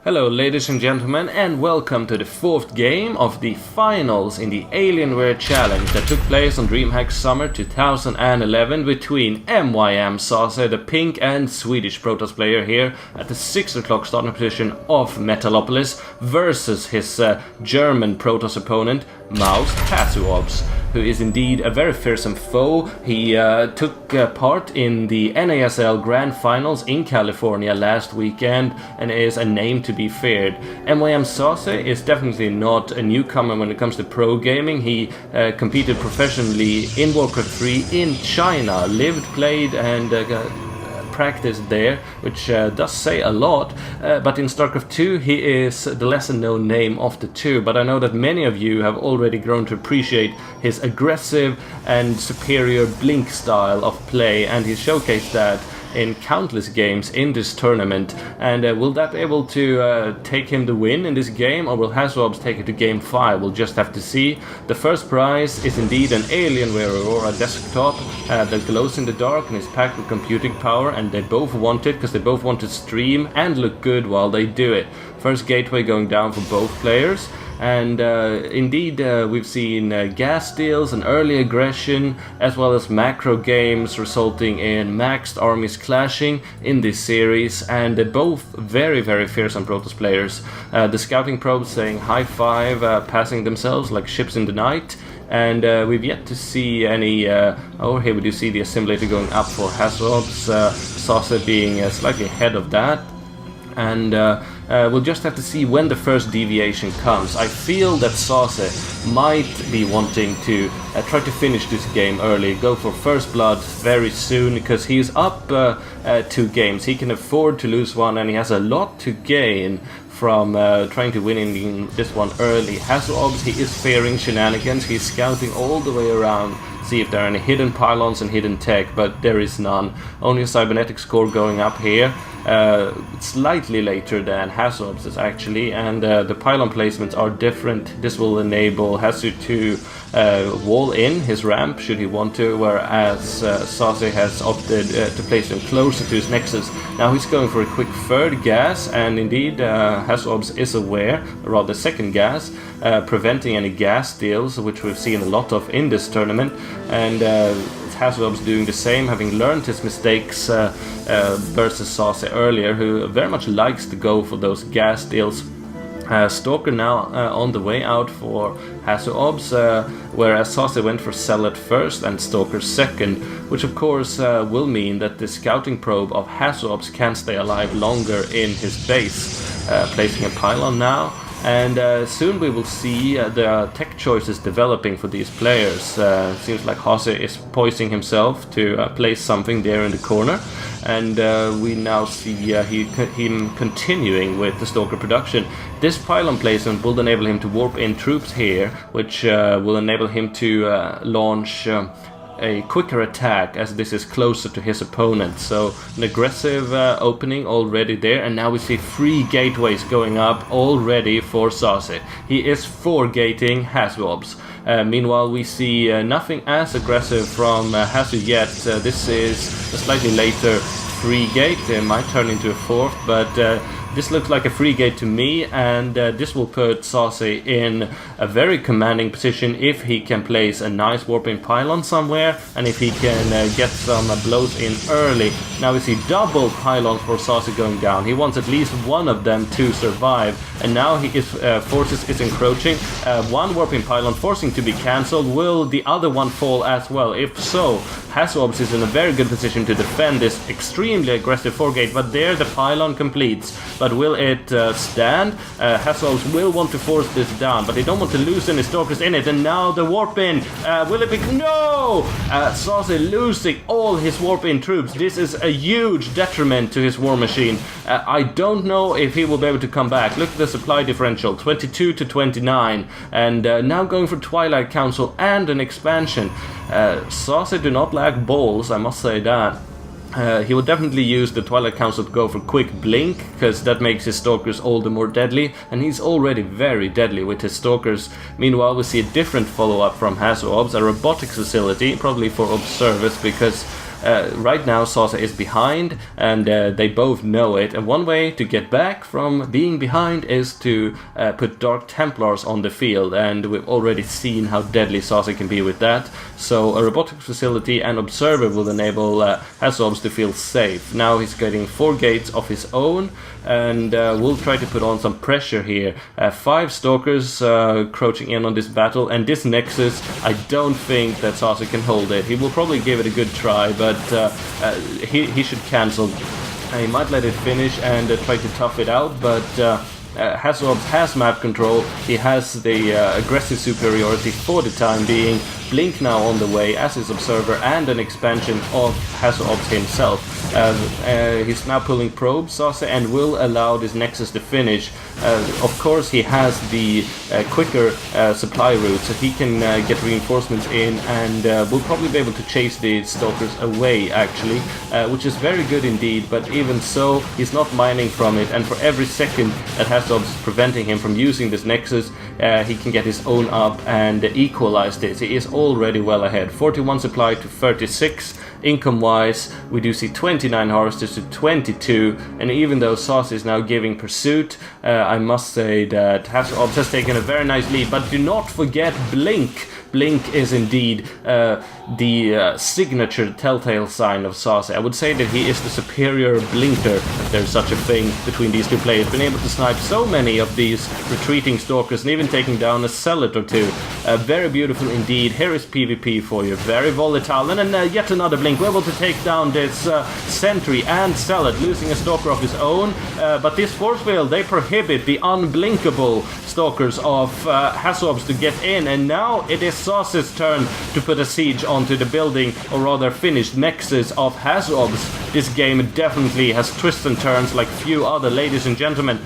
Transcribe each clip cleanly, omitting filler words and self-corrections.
Hello ladies and gentlemen, and welcome to the fourth game of the finals in the Alienware Challenge that took place on Dreamhack Summer 2011 between SaSe, the pink and Swedish Protoss player here at the 6 o'clock starting position of Metalopolis, versus his German Protoss opponent, HasuObs, who is indeed a very fearsome foe. He took part in the NASL Grand Finals in California last weekend and is a name to be feared. SaSe is definitely not a newcomer when it comes to pro gaming. He competed professionally in Warcraft 3 in China, lived, played and practiced there, which does say a lot, but in StarCraft 2 he is the lesser known name of the two, but I know that many of you have already grown to appreciate his aggressive and superior blink style of play, and he showcased that in countless games in this tournament. And will that be able to take him the win in this game, or will HasuObs take it to game 5? We'll just have to see. The first prize is indeed an Alienware Aurora desktop that glows in the dark and is packed with computing power, and they both want it because they both want to stream and look good while they do it. First gateway going down for both players. And indeed we've seen gas deals and early aggression, as well as macro games resulting in maxed armies clashing in this series, and they're both very fearsome Protoss players. The scouting probes saying high five, passing themselves like ships in the night, and we've yet to see any oh, here we do see the assimilator going up for HasuObs, SaSe being slightly ahead of that. And we'll just have to see when the first deviation comes. I feel that SaSe might be wanting to try to finish this game early, go for first blood very soon, because he's up 2 games. He can afford to lose one, and he has a lot to gain from trying to win in this one early. HasuObs, he is fearing shenanigans. He's scouting all the way around, see if there are any hidden pylons and hidden tech, but there is none. Only a cybernetics core going up here, slightly later than HasuObs is actually, and the pylon placements are different. This will enable Hasu to wall in his ramp should he want to, whereas SaSe has opted to place him closer to his nexus. Now he's going for a quick third gas, and indeed HasuObs is aware, or rather second gas, preventing any gas deals, which we've seen a lot of in this tournament, and HasuObs doing the same, having learned his mistakes versus SaSe earlier, who very much likes to go for those gas deals. Stalker now on the way out for HasuObs, whereas SaSe went for Zealot first and Stalker second, which of course will mean that the scouting probe of HasuObs can stay alive longer in his base, placing a pylon now. And soon we will see the tech choices developing for these players. Seems like Hase is poising himself to place something there in the corner, and we now see him continuing with the Stalker production. This pylon placement will enable him to warp in troops here, which will enable him to launch a quicker attack, as this is closer to his opponent. So an aggressive opening already there, and now we see 3 gateways going up already for SaSe. He is 4 gating HasuObs. Meanwhile we see nothing as aggressive from Hasu yet. This is a slightly later 3 gate. It might turn into a 4th, but this looks like a free gate to me, and this will put SaSe in a very commanding position if he can place a nice warping pylon somewhere, and if he can get some blows in early. Now we see double pylons for SaSe going down. He wants at least one of them to survive, and now his forces is encroaching. One warping pylon forcing to be cancelled. Will the other one fall as well? If so, HasuObs is in a very good position to defend this extremely aggressive 4 gate, but there the pylon completes. But will it stand? HasuObs will want to force this down, but they don't want to lose any stalkers in it. And now the warp in. Will it be? No! SaSe losing all his warp in troops. This is a huge detriment to his war machine. I don't know if he will be able to come back. Look at the supply differential, 22 to 29, and now going for Twilight Council and an expansion. SaSe do not lack balls, I must say that. He will definitely use the Twilight Council to go for quick blink, because that makes his stalkers all the more deadly, and he's already very deadly with his stalkers. Meanwhile, we see a different follow-up from HasuObs, a robotics facility, probably for observers, because right now SaSe is behind, and they both know it. And one way to get back from being behind is to put Dark Templars on the field, and we've already seen how deadly SaSe can be with that. So a robotics facility and observer will enable HasuObs to feel safe. Now he's getting 4 gates of his own, and we'll try to put on some pressure here. 5 stalkers crouching in on this battle, and this Nexus, I don't think that SaSe can hold it. He will probably give it a good try, but he should cancel. He might let it finish and try to tough it out, but HasuObs has map control. He has the aggressive superiority for the time being. Blink now on the way as his observer and an expansion of HasuObs himself. He's now pulling probes, SaSe, and will allow this Nexus to finish. Of course, he has the quicker supply route, so he can get reinforcements in, and will probably be able to chase the stalkers away, actually, which is very good indeed. But even so, he's not mining from it, and for every second that HasuObs is preventing him from using this Nexus, he can get his own up and equalize this. He is already well ahead. 41 supply to 36. Income-wise, we do see 29 harvesters to 22, and even though SaSe is now giving pursuit, I must say that HasuObs has taken a very nice lead. But do not forget Blink. Blink is indeed the signature telltale sign of SaSe. I would say that he is the superior blinker, if there's such a thing, between these two players. Been able to snipe so many of these retreating stalkers and even taking down a zealot or two. Very beautiful indeed. Here is PvP for you. Very volatile. And then yet another Blink. We're able to take down this sentry and zealot, losing a stalker of his own. But this force field, they prohibit the unblinkable stalkers of HasuObs to get in. And now it is SaSe's turn to put a siege onto the building, or rather finished Nexus of HasuObs. This game definitely has twists and turns like few other, ladies and gentlemen.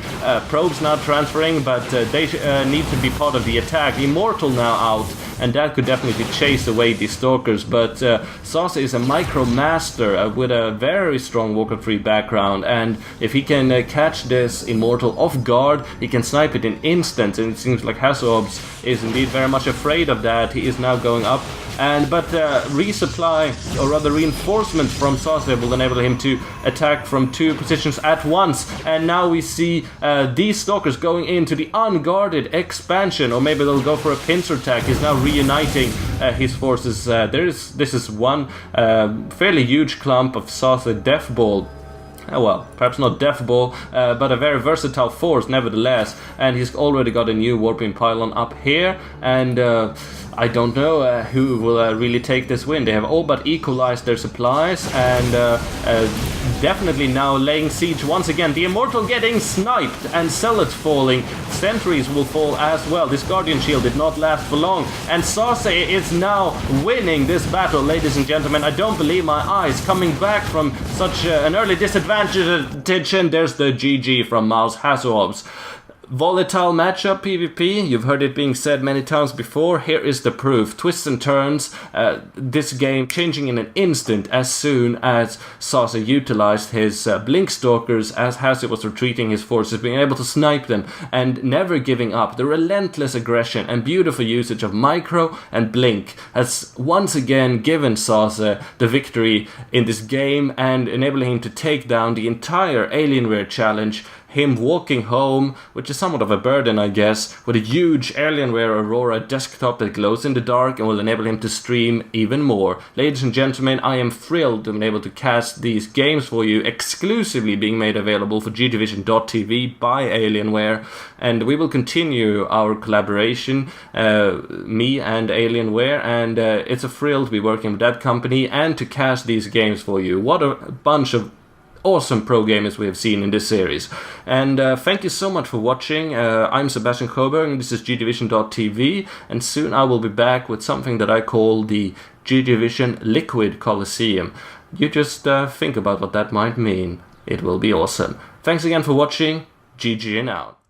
Probes now transferring, but they need to be part of the attack. Immortal now out, and that could definitely chase away these stalkers. But SaSe is a micro master with a very strong Walker 3 background, and if he can catch this Immortal off guard, he can snipe it in instants, and it seems like HasuObs is indeed very much afraid of that. He is now going up, but resupply, or rather reinforcements from SaSe will enable him to attack from 2 positions at once. And now we see these stalkers going into the unguarded expansion, or maybe they'll go for a pincer attack. He's now reuniting his forces. This is one fairly huge clump of SaSe Death Ball. Well, perhaps not Death Ball, but a very versatile force nevertheless. And he's already got a new warping pylon up here, and I don't know who will really take this win. They have all but equalized their supplies, and definitely now laying siege once again. The Immortal getting sniped, and Zealots falling. Sentries will fall as well. This Guardian Shield did not last for long, and SaSe is now winning this battle, ladies and gentlemen. I don't believe my eyes, coming back from such an early disadvantage, and there's the GG from Mouse HasuObs. Volatile matchup PvP, you've heard it being said many times before. Here is the proof. Twists and turns, this game changing in an instant as soon as SaSe utilized his Blink Stalkers as Hasu was retreating his forces, being able to snipe them and never giving up. The relentless aggression and beautiful usage of Micro and Blink has once again given SaSe the victory in this game and enabling him to take down the entire Alienware challenge. Him walking home, which is somewhat of a burden, I guess, with a huge Alienware Aurora desktop that glows in the dark and will enable him to stream even more. Ladies and gentlemen, I am thrilled to be able to cast these games for you, exclusively being made available for gdivision.tv by Alienware, and we will continue our collaboration, me and Alienware, and it's a thrill to be working with that company and to cast these games for you. What a bunch of awesome pro gamers we have seen in this series. And thank you so much for watching. I'm Sebastian Coburg, and this is gdivision.tv, and soon I will be back with something that I call the G-Division Liquid Coliseum. You just think about what that might mean. It will be awesome. Thanks again for watching. GG and out.